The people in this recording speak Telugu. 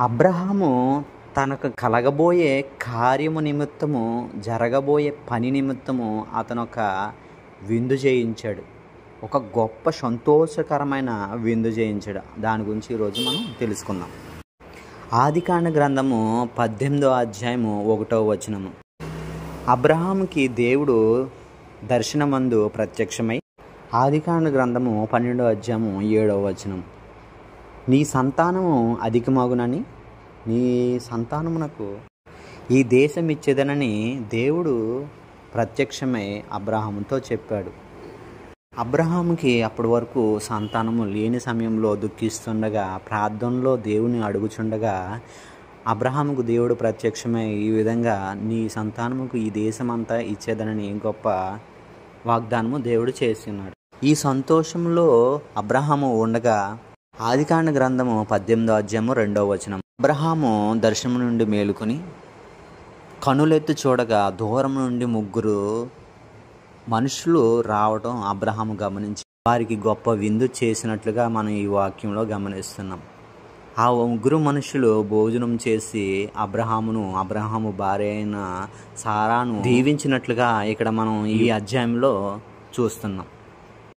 అబ్రహాము తనకు కలగబోయే కార్యము నిమిత్తము, జరగబోయే పని నిమిత్తము అతను ఒక విందు చేయించాడు. ఒక గొప్ప సంతోషకరమైన విందు చేయించాడు. దాని గురించి ఈరోజు మనం తెలుసుకుందాం. ఆదికాండ గ్రంథము 18వ అధ్యాయము 1వ వచనము. అబ్రహాముకి దేవుడు దర్శనమందు ప్రత్యక్షమై, ఆదికాండ గ్రంథము 12వ అధ్యాయము 7వ వచనం, నీ సంతానము అధికమగునని, నీ సంతానమునకు ఈ దేశం ఇచ్చేదనని దేవుడు ప్రత్యక్షమై అబ్రహాముతో చెప్పాడు. అబ్రహాముకి అప్పటి వరకు సంతానము లేని సమయంలో దుఃఖిస్తుండగా, ప్రార్థనలో దేవుని అడుగుచుండగా, అబ్రహాముకు దేవుడు ప్రత్యక్షమై ఈ విధంగా నీ సంతానముకు ఈ దేశమంతా ఇచ్చేదనని గొప్ప వాగ్దానము దేవుడు చేస్తున్నాడు. ఈ సంతోషంలో అబ్రహాము ఉండగా ఆదికాండ గ్రంథము 18వ అధ్యాయము 2వ వచనం, అబ్రహాము దర్శనం నుండి మేలుకొని కనులెత్తి చూడగా దూరం నుండి 3 మనుషులు రావడం అబ్రహాము గమనించి వారికి గొప్ప విందు చేసినట్లుగా మనం ఈ వాక్యంలో గమనిస్తున్నాం. ఆ 3 మనుషులు భోజనం చేసి అబ్రహాము భార్య అయిన సారాను దీవించినట్లుగా ఇక్కడ మనం ఈ అధ్యాయంలో చూస్తున్నాం.